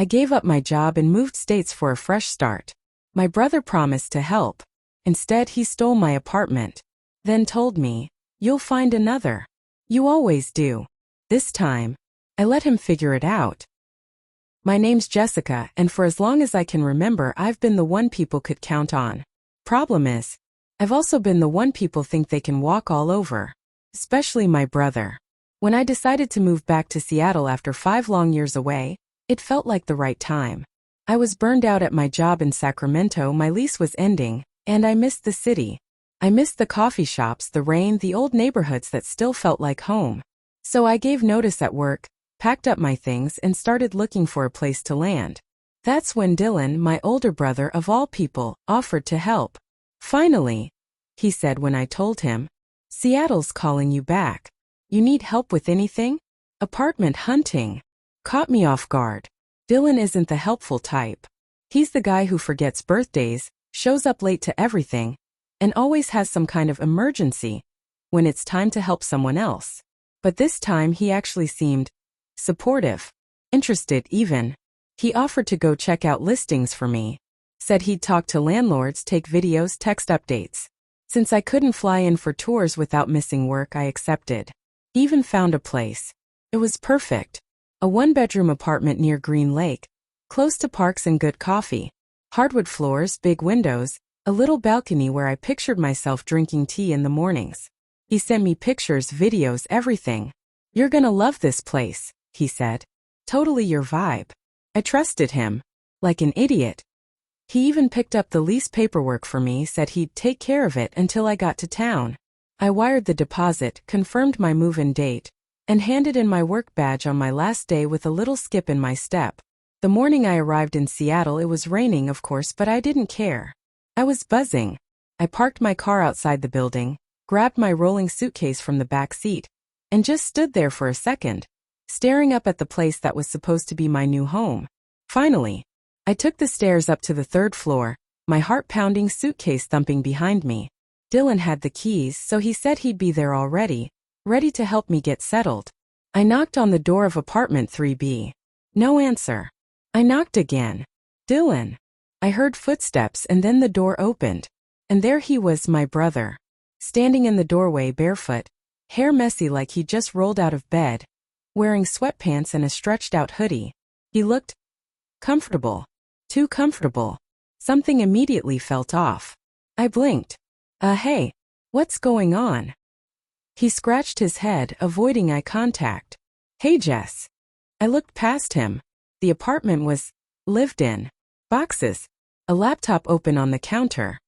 I gave up my job and moved states for a fresh start. My brother promised to help. Instead, he stole my apartment. Then told me, "You'll find another. You always do." This time, I let him figure it out. My name's Jessica, and for as long as I can remember, I've been the one people could count on. Problem is, I've also been the one people think they can walk all over. Especially my brother. When I decided to move back to Seattle after 5 long years away, it felt like the right time. I was burned out at my job in Sacramento, my lease was ending, and I missed the city. I missed the coffee shops, the rain, the old neighborhoods that still felt like home. So I gave notice at work, packed up my things, and started looking for a place to land. That's when Dylan, my older brother of all people, offered to help. "Finally," he said when I told him, "Seattle's calling you back. You need help with anything?" Apartment hunting. Caught me off guard. Dylan isn't the helpful type. He's the guy who forgets birthdays, shows up late to everything, and always has some kind of emergency when it's time to help someone else. But this time he actually seemed supportive, interested even. He offered to go check out listings for me. Said he'd talk to landlords, take videos, text updates. Since I couldn't fly in for tours without missing work, I accepted. He even found a place. It was perfect. A 1-bedroom apartment near Green Lake, close to parks and good coffee. Hardwood floors, big windows, a little balcony where I pictured myself drinking tea in the mornings. He sent me pictures, videos, everything. "You're gonna love this place," he said. "Totally your vibe." I trusted him. Like an idiot. He even picked up the lease paperwork for me, said he'd take care of it until I got to town. I wired the deposit, confirmed my move-in date, and handed in my work badge on my last day with a little skip in my step. The morning I arrived in Seattle, it was raining, of course, but I didn't care. I was buzzing. I parked my car outside the building, grabbed my rolling suitcase from the back seat, and just stood there for a second, staring up at the place that was supposed to be my new home. Finally, I took the stairs up to the 3rd floor, my heart pounding, suitcase thumping behind me. Dylan had the keys, so he said he'd be there already, ready to help me get settled. I knocked on the door of apartment 3B. No answer. I knocked again. "Dylan." I heard footsteps, and then the door opened. And there he was, my brother. Standing in the doorway, barefoot, hair messy like he just rolled out of bed, wearing sweatpants and a stretched-out hoodie. He looked comfortable. Too comfortable. Something immediately felt off. I blinked. Hey, what's going on?" He scratched his head, avoiding eye contact. "Hey, Jess." I looked past him. The apartment was lived in. Boxes. A laptop open on the counter.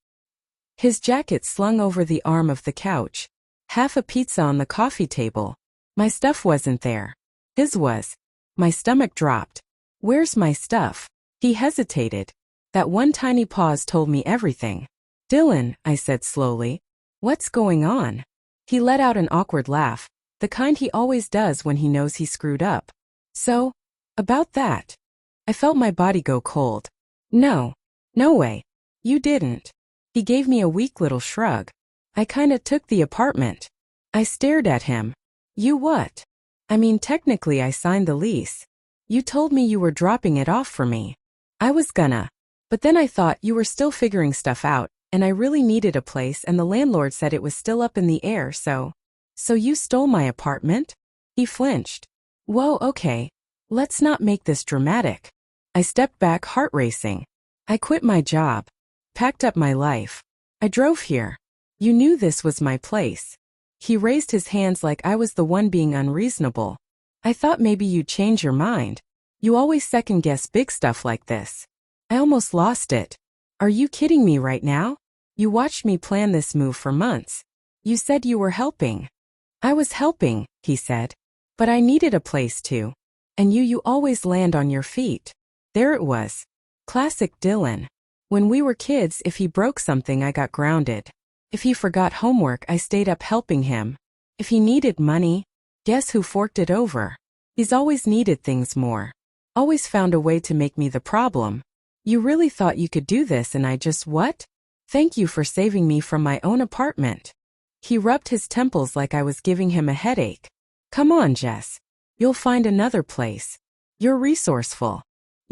His jacket slung over the arm of the couch. Half a pizza on the coffee table. My stuff wasn't there. His was. My stomach dropped. "Where's my stuff?" He hesitated. That one tiny pause told me everything. "Dylan," I said slowly. "What's going on?" He let out an awkward laugh, the kind he always does when he knows he screwed up. "So, about that." I felt my body go cold. No way. You didn't." He gave me a weak little shrug. "I kinda took the apartment." I stared at him. "You what?" "I mean, technically I signed the lease. You told me you were dropping it off for me. I was gonna. But then I thought you were still figuring stuff out, and I really needed a place, and the landlord said it was still up in the air, so you stole my apartment?" He flinched. "Whoa, okay. Let's not make this dramatic." I stepped back, heart racing. I quit my job. Packed up my life. I drove here. You knew this was my place. He raised his hands like I was the one being unreasonable. "I thought maybe you'd change your mind. You always second-guess big stuff like this." I almost lost it. "Are you kidding me right now? You watched me plan this move for months. You said you were helping." "I was helping," he said. "But I needed a place to. And you always land on your feet." There it was. Classic Dylan. When we were kids, if he broke something, I got grounded. If he forgot homework, I stayed up helping him. If he needed money, guess who forked it over? He's always needed things more. Always found a way to make me the problem. You really thought you could do this, and I just what? Thank you for saving me from my own apartment. He rubbed his temples like I was giving him a headache. Come on, Jess. You'll find another place. You're resourceful.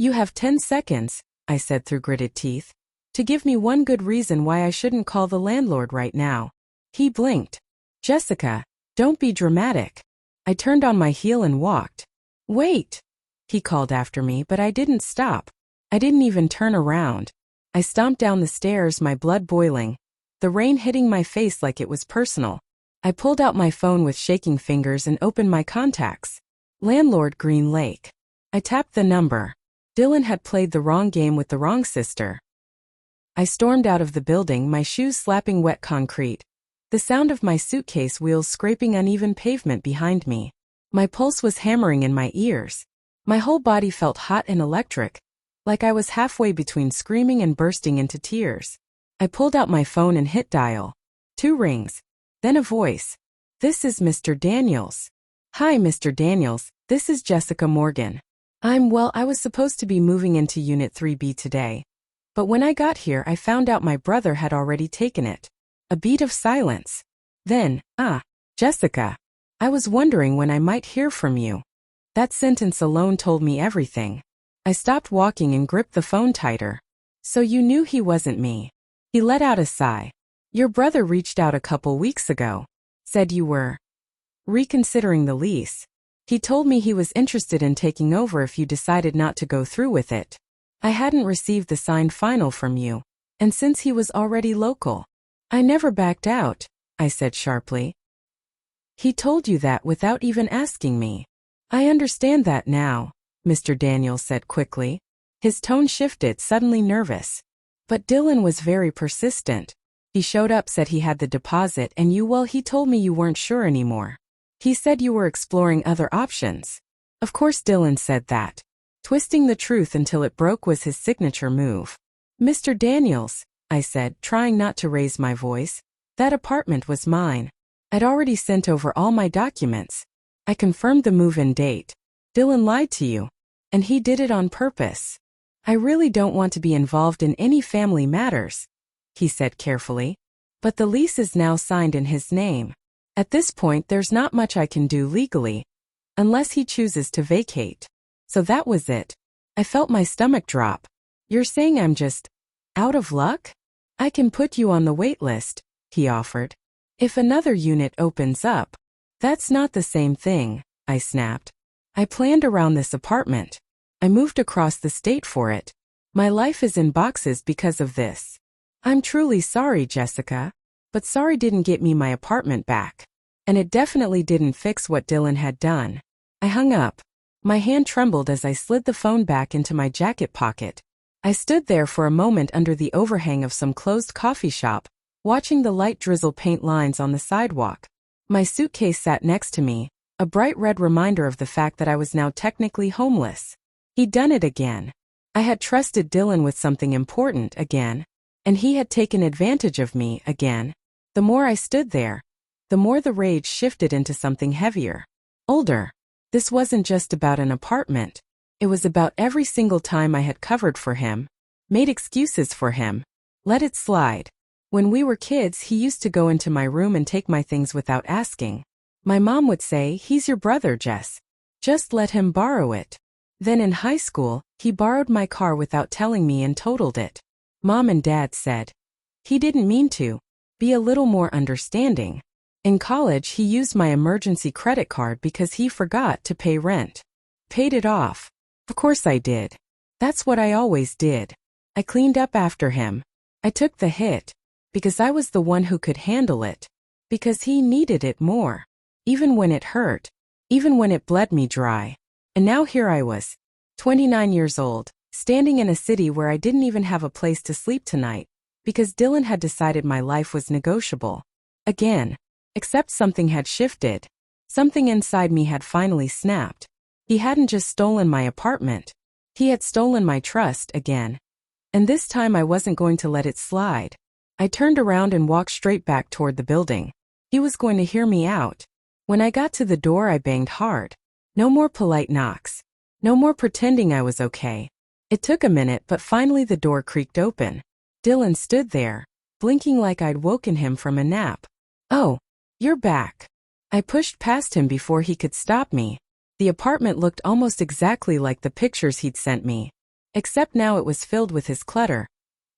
You have 10 seconds, I said through gritted teeth, to give me one good reason why I shouldn't call the landlord right now. He blinked. Jessica, don't be dramatic. I turned on my heel and walked. Wait, he called after me, but I didn't stop. I didn't even turn around. I stomped down the stairs, my blood boiling, the rain hitting my face like it was personal. I pulled out my phone with shaking fingers and opened my contacts. Landlord, Green Lake. I tapped the number. Dylan had played the wrong game with the wrong sister. I stormed out of the building, my shoes slapping wet concrete, the sound of my suitcase wheels scraping uneven pavement behind me. My pulse was hammering in my ears. My whole body felt hot and electric, like I was halfway between screaming and bursting into tears. I pulled out my phone and hit dial. 2 rings. Then a voice. This is Mr. Daniels. Hi, Mr. Daniels, this is Jessica Morgan. I was supposed to be moving into Unit 3B today. But when I got here, I found out my brother had already taken it. A beat of silence. Then, Jessica. I was wondering when I might hear from you. That sentence alone told me everything. I stopped walking and gripped the phone tighter. So you knew he wasn't me. He let out a sigh. Your brother reached out a couple weeks ago. Said you were reconsidering the lease. He told me he was interested in taking over if you decided not to go through with it. I hadn't received the signed final from you, and since he was already local, I never backed out, I said sharply. He told you that without even asking me. I understand that now, Mr. Daniels said quickly. His tone shifted, suddenly nervous. But Dylan was very persistent. He showed up, said he had the deposit, and he told me you weren't sure anymore. He said you were exploring other options. Of course Dylan said that. Twisting the truth until it broke was his signature move. Mr. Daniels, I said, trying not to raise my voice, that apartment was mine. I'd already sent over all my documents. I confirmed the move-in date. Dylan lied to you. And he did it on purpose. I really don't want to be involved in any family matters, he said carefully. But the lease is now signed in his name. At this point, there's not much I can do legally, unless he chooses to vacate. So that was it. I felt my stomach drop. You're saying I'm just out of luck? I can put you on the wait list, he offered. If another unit opens up. That's not the same thing, I snapped. I planned around this apartment. I moved across the state for it. My life is in boxes because of this. I'm truly sorry, Jessica. But sorry didn't get me my apartment back. And it definitely didn't fix what Dylan had done. I hung up. My hand trembled as I slid the phone back into my jacket pocket. I stood there for a moment under the overhang of some closed coffee shop, watching the light drizzle paint lines on the sidewalk. My suitcase sat next to me, a bright red reminder of the fact that I was now technically homeless. He'd done it again. I had trusted Dylan with something important again, and he had taken advantage of me again. The more I stood there, the more the rage shifted into something heavier, older. This wasn't just about an apartment. It was about every single time I had covered for him, made excuses for him, let it slide. When we were kids, he used to go into my room and take my things without asking. My mom would say, "He's your brother, Jess. Just let him borrow it." Then in high school, he borrowed my car without telling me and totaled it. Mom and Dad said, "He didn't mean to. Be a little more understanding." In college, he used my emergency credit card because he forgot to pay rent. Paid it off. Of course I did. That's what I always did. I cleaned up after him. I took the hit. Because I was the one who could handle it. Because he needed it more. Even when it hurt. Even when it bled me dry. And now here I was, 29 years old, standing in a city where I didn't even have a place to sleep tonight. Because Dylan had decided my life was negotiable. Again. Except something had shifted. Something inside me had finally snapped. He hadn't just stolen my apartment. He had stolen my trust again. And this time I wasn't going to let it slide. I turned around and walked straight back toward the building. He was going to hear me out. When I got to the door, I banged hard. No more polite knocks. No more pretending I was okay. It took a minute, but finally the door creaked open. Dylan stood there, blinking like I'd woken him from a nap. "Oh. You're back." I pushed past him before he could stop me. The apartment looked almost exactly like the pictures he'd sent me. Except now it was filled with his clutter.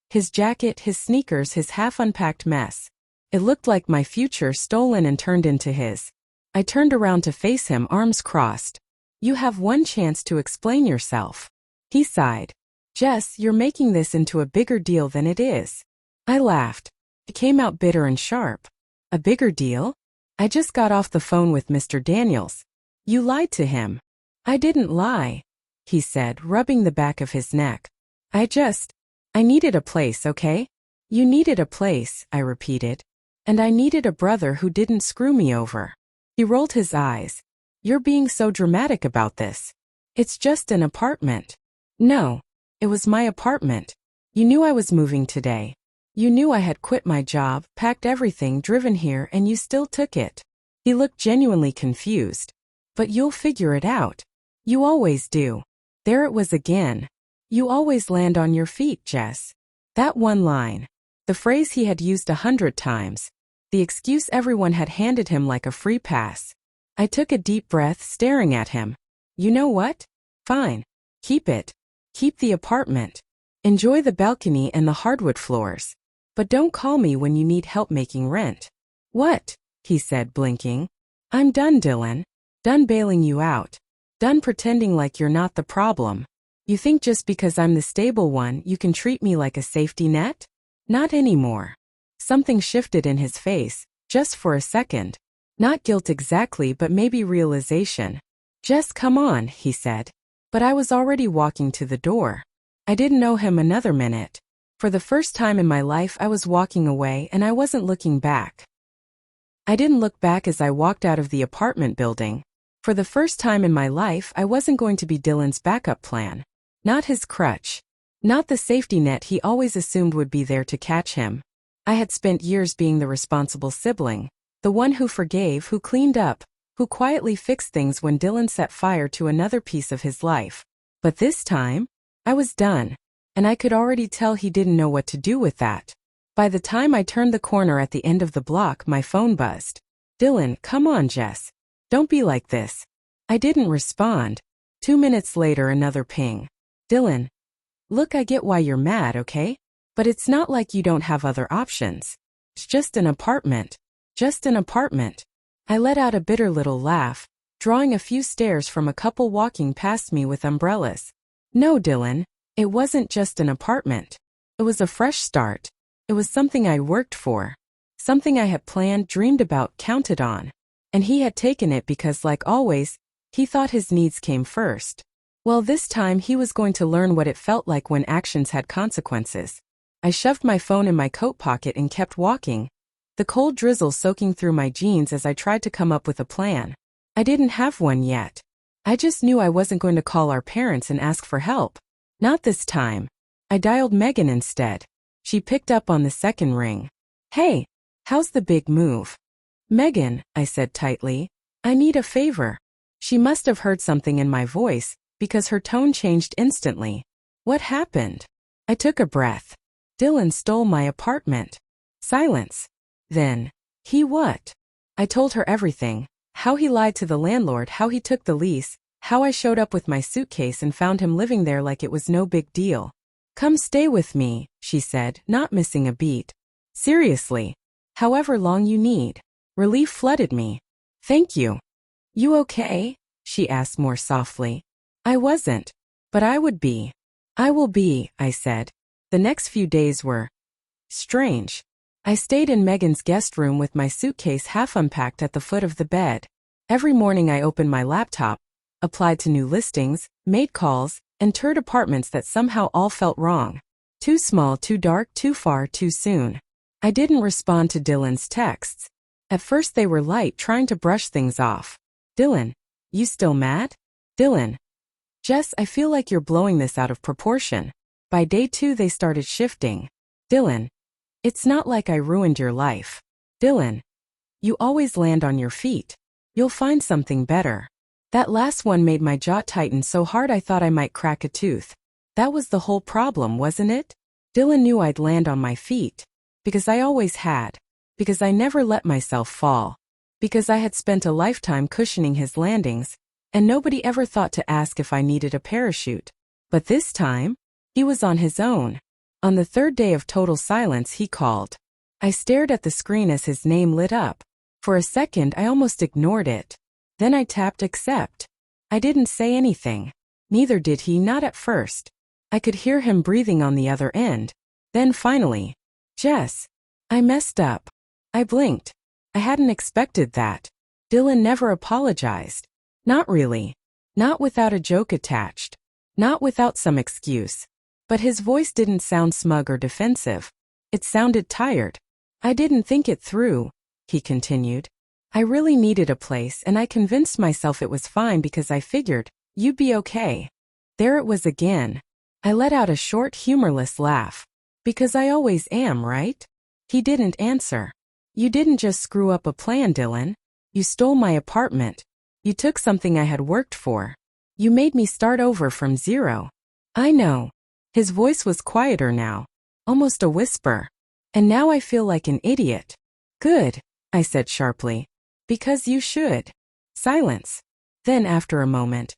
His jacket, his sneakers, his half-unpacked mess. It looked like my future stolen and turned into his. I turned around to face him, arms crossed. You have one chance to explain yourself. He sighed. Jess, you're making this into a bigger deal than it is. I laughed. It came out bitter and sharp. A bigger deal? I just got off the phone with Mr. Daniels. You lied to him. I didn't lie, he said, rubbing the back of his neck. I needed a place, okay? You needed a place, I repeated. And I needed a brother who didn't screw me over. He rolled his eyes. You're being so dramatic about this. It's just an apartment. No, it was my apartment. You knew I was moving today. You knew I had quit my job, packed everything, driven here, and you still took it. He looked genuinely confused. But you'll figure it out. You always do. There it was again. You always land on your feet, Jess. That one line. The phrase he had used 100 times. The excuse everyone had handed him like a free pass. I took a deep breath, staring at him. You know what? Fine. Keep it. Keep the apartment. Enjoy the balcony and the hardwood floors. But don't call me when you need help making rent. What? He said, blinking. I'm done, Dylan. Done bailing you out. Done pretending like you're not the problem. You think just because I'm the stable one, you can treat me like a safety net? Not anymore. Something shifted in his face, just for a second. Not guilt exactly, but maybe realization. Jess, come on, he said. But I was already walking to the door. I didn't owe him another minute. For the first time in my life, I was walking away and I wasn't looking back. I didn't look back as I walked out of the apartment building. For the first time in my life, I wasn't going to be Dylan's backup plan. Not his crutch. Not the safety net he always assumed would be there to catch him. I had spent years being the responsible sibling, the one who forgave, who cleaned up, who quietly fixed things when Dylan set fire to another piece of his life. But this time, I was done, and I could already tell he didn't know what to do with that. By the time I turned the corner at the end of the block, my phone buzzed. Dylan, come on, Jess. Don't be like this. I didn't respond. 2 minutes later, another ping. Dylan. Look, I get why you're mad, okay? But it's not like you don't have other options. It's just an apartment. Just an apartment. I let out a bitter little laugh, drawing a few stares from a couple walking past me with umbrellas. No, Dylan, it wasn't just an apartment. It was a fresh start. It was something I worked for. Something I had planned, dreamed about, counted on. And he had taken it because, like always, he thought his needs came first. Well, this time he was going to learn what it felt like when actions had consequences. I shoved my phone in my coat pocket and kept walking, the cold drizzle soaking through my jeans as I tried to come up with a plan. I didn't have one yet. I just knew I wasn't going to call our parents and ask for help. Not this time. I dialed Megan instead. She picked up on the second ring. Hey, how's the big move? Megan, I said tightly, I need a favor. She must have heard something in my voice, because her tone changed instantly. What happened? I took a breath. Dylan stole my apartment. Silence. Then, he what? I told her everything. How he lied to the landlord, how he took the lease, how I showed up with my suitcase and found him living there like it was no big deal. Come stay with me, she said, not missing a beat. Seriously. However long you need. Relief flooded me. Thank you. You okay? She asked more softly. I wasn't. But I would be. I will be, I said. The next few days were strange. I stayed in Megan's guest room with my suitcase half unpacked at the foot of the bed. Every morning I opened my laptop, applied to new listings, made calls, and toured apartments that somehow all felt wrong. Too small, too dark, too far, too soon. I didn't respond to Dylan's texts. At first they were light, trying to brush things off. Dylan, you still mad? Dylan. Jess, I feel like you're blowing this out of proportion. By day 2 they started shifting. Dylan. It's not like I ruined your life. Dylan. You always land on your feet. You'll find something better. That last one made my jaw tighten so hard I thought I might crack a tooth. That was the whole problem, wasn't it? Dylan knew I'd land on my feet. Because I always had. Because I never let myself fall. Because I had spent a lifetime cushioning his landings, and nobody ever thought to ask if I needed a parachute. But this time, He was on his own. On the third day of total silence, he called. I stared at the screen as his name lit up. For a second, I almost ignored it. Then I tapped accept. I didn't say anything. Neither did he, not at first. I could hear him breathing on the other end. Then finally, Jess. I messed up. I blinked. I hadn't expected that. Dylan never apologized. Not really. Not without a joke attached. Not without some excuse. But his voice didn't sound smug or defensive. It sounded tired. I didn't think it through, he continued. I really needed a place, and I convinced myself it was fine because I figured you'd be okay. There it was again. I let out a short, humorless laugh. Because I always am, right? He didn't answer. You didn't just screw up a plan, Dylan. You stole my apartment. You took something I had worked for. You made me start over from zero. I know. His voice was quieter now. Almost a whisper. And now I feel like an idiot. Good, I said sharply. Because you should. Silence. Then after a moment,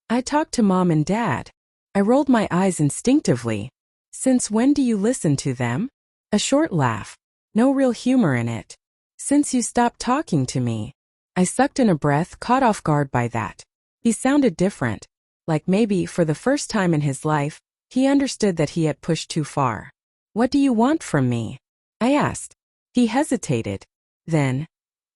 I talked to Mom and Dad. I rolled my eyes instinctively. Since when do you listen to them? A short laugh. No real humor in it. Since you stopped talking to me. I sucked in a breath, caught off guard by that. He sounded different. Like maybe, for the first time in his life, he understood that he had pushed too far. What do you want from me? I asked. He hesitated. Then,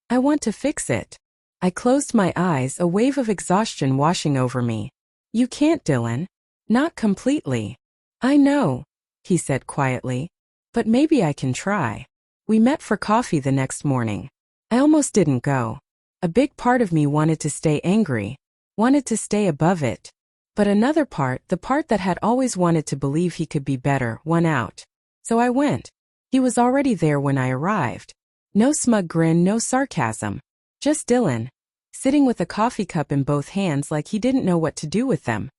I want to fix it. I closed my eyes, a wave of exhaustion washing over me. You can't, Dylan. Not completely. I know, he said quietly. But maybe I can try. We met for coffee the next morning. I almost didn't go. A big part of me wanted to stay angry, wanted to stay above it. But another part, the part that had always wanted to believe he could be better, won out. So I went. He was already there when I arrived. No smug grin, no sarcasm. Just Dylan, sitting with a coffee cup in both hands like he didn't know what to do with them.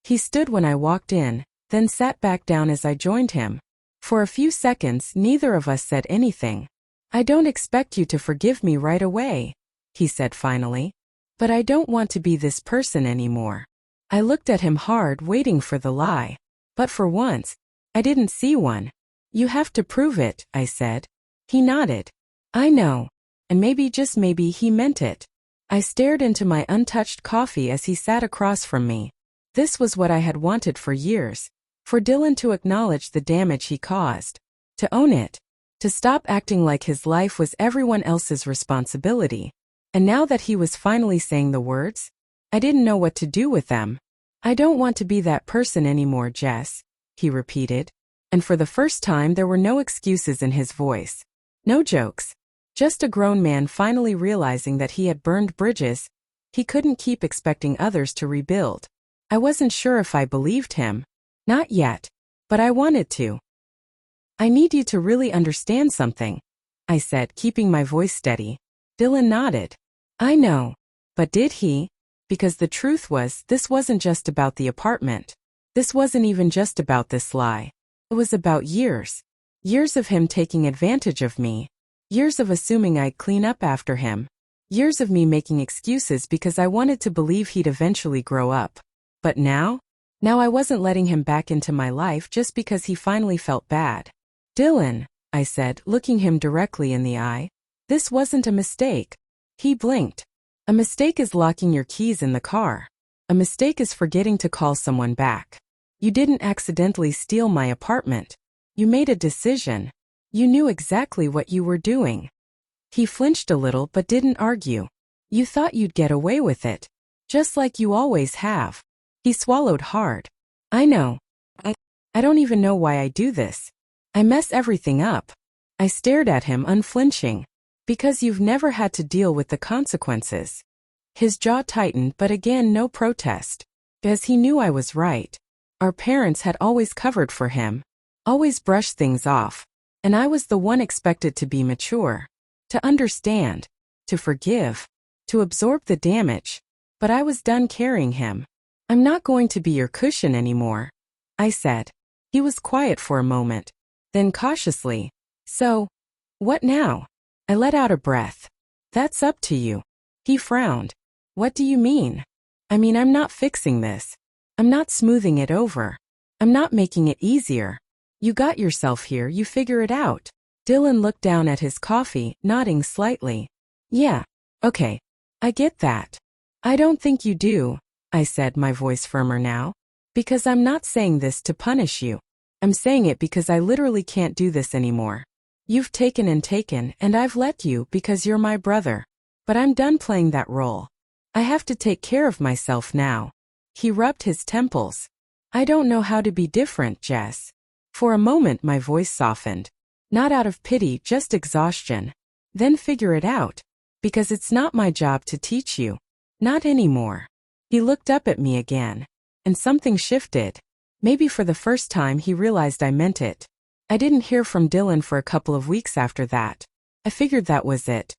He stood when I walked in, then sat back down as I joined him. For a few seconds, neither of us said anything. I don't expect you to forgive me right away, he said finally. But I don't want to be this person anymore. I looked at him hard, waiting for the lie. But for once, I didn't see one. You have to prove it, I said. He nodded. I know. And maybe, just maybe, he meant it. I stared into my untouched coffee as he sat across from me. This was what I had wanted for years. For Dylan to acknowledge the damage he caused. To own it. To stop acting like his life was everyone else's responsibility. And now that he was finally saying the words, I didn't know what to do with them. I don't want to be that person anymore, Jess, he repeated. And for the first time there were no excuses in his voice. No jokes. Just a grown man finally realizing that he had burned bridges he couldn't keep expecting others to rebuild. I wasn't sure if I believed him. Not yet. But I wanted to. I need you to really understand something, I said, keeping my voice steady. Dylan nodded. I know. But did he? Because the truth was, this wasn't just about the apartment. This wasn't even just about this lie. It was about years. Years of him taking advantage of me. Years of assuming I'd clean up after him. Years of me making excuses because I wanted to believe he'd eventually grow up. But now? Now I wasn't letting him back into my life just because he finally felt bad. Dylan, I said, looking him directly in the eye. This wasn't a mistake. He blinked. A mistake is locking your keys in the car. A mistake is forgetting to call someone back. You didn't accidentally steal my apartment. You made a decision. You knew exactly what you were doing. He flinched a little but didn't argue. You thought you'd get away with it. Just like you always have. He swallowed hard. I know. I don't even know why I do this. I mess everything up. I stared at him unflinching. Because you've never had to deal with the consequences. His jaw tightened, but again no protest. Because he knew I was right. Our parents had always covered for him. Always brushed things off. And I was the one expected to be mature. To understand. To forgive. To absorb the damage. But I was done carrying him. I'm not going to be your cushion anymore, I said. He was quiet for a moment. Then cautiously, so, what now? I let out a breath. That's up to you. He frowned. What do you mean? I mean, I'm not fixing this. I'm not smoothing it over. I'm not making it easier. You got yourself here, you figure it out. Dylan looked down at his coffee, nodding slightly. Yeah. Okay. I get that. I don't think you do, I said, my voice firmer now. Because I'm not saying this to punish you. I'm saying it because I literally can't do this anymore. You've taken, and I've let you because you're my brother. But I'm done playing that role. I have to take care of myself now. He rubbed his temples. I don't know how to be different, Jess. For a moment my voice softened. Not out of pity, just exhaustion. Then figure it out. Because it's not my job to teach you. Not anymore. He looked up at me again. And something shifted. Maybe for the first time he realized I meant it. I didn't hear from Dylan for a couple of weeks after that. I figured that was it.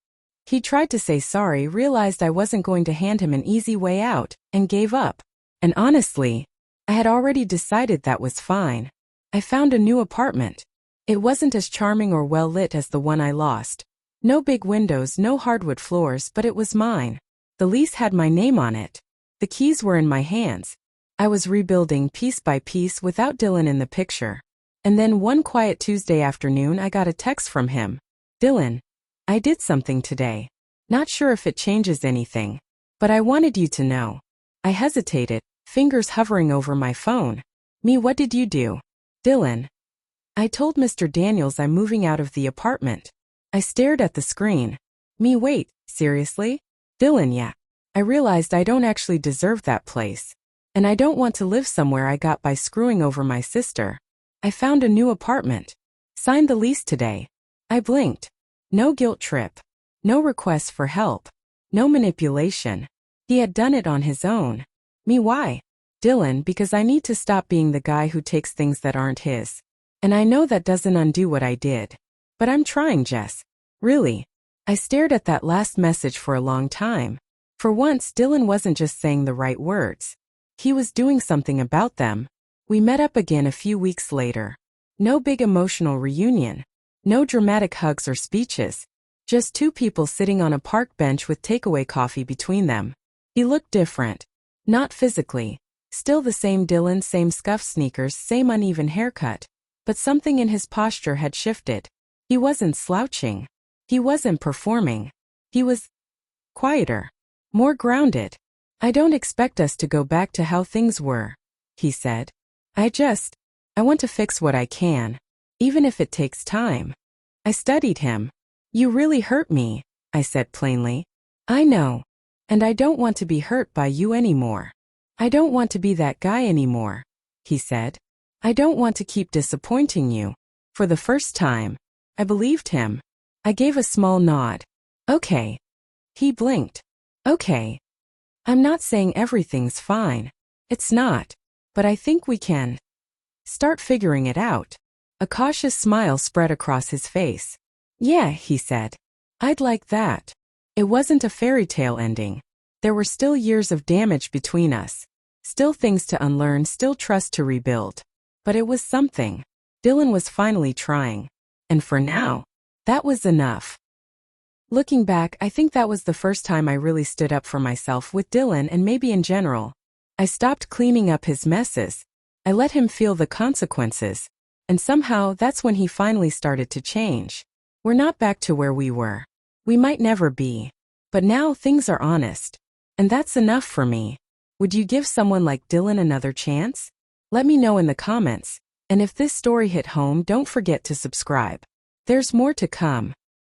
He tried to say sorry, realized I wasn't going to hand him an easy way out, and gave up. And honestly, I had already decided that was fine. I found a new apartment. It wasn't as charming or well lit as the one I lost. No big windows, no hardwood floors, but it was mine. The lease had my name on it. The keys were in my hands. I was rebuilding piece by piece without Dylan in the picture. And then one quiet Tuesday afternoon I got a text from him. Dylan, I did something today. Not sure if it changes anything. But I wanted you to know. I hesitated, fingers hovering over my phone. Me, what did you do? Dylan. I told Mr. Daniels I'm moving out of the apartment. I stared at the screen. Me, wait, seriously? Dylan, yeah. I realized I don't actually deserve that place. And I don't want to live somewhere I got by screwing over my sister. I found a new apartment. Signed the lease today. I blinked. No guilt trip. No requests for help. No manipulation. He had done it on his own. Me, why? Dylan, because I need to stop being the guy who takes things that aren't his. And I know that doesn't undo what I did. But I'm trying, Jess. Really. I stared at that last message for a long time. For once, Dylan wasn't just saying the right words. He was doing something about them. We met up again a few weeks later. No big emotional reunion. No dramatic hugs or speeches. Just two people sitting on a park bench with takeaway coffee between them. He looked different. Not physically. Still the same Dylan, same scuffed sneakers, same uneven haircut. But something in his posture had shifted. He wasn't slouching. He wasn't performing. He was quieter. More grounded. I don't expect us to go back to how things were, he said. I want to fix what I can, even if it takes time. I studied him. You really hurt me, I said plainly. I know. And I don't want to be hurt by you anymore. I don't want to be that guy anymore, he said. I don't want to keep disappointing you. For the first time, I believed him. I gave a small nod. Okay. He blinked. Okay. I'm not saying everything's fine. It's not. But I think we can start figuring it out. A cautious smile spread across his face. Yeah, he said. I'd like that. It wasn't a fairy tale ending. There were still years of damage between us. Still things to unlearn, still trust to rebuild. But it was something. Dylan was finally trying. And for now, that was enough. Looking back, I think that was the first time I really stood up for myself with Dylan and maybe in general. I stopped cleaning up his messes. I let him feel the consequences. And somehow that's when he finally started to change. We're not back to where we were. We might never be. But now things are honest. And that's enough for me. Would you give someone like Dylan another chance? Let me know in the comments. And if this story hit home, don't forget to subscribe. There's more to come.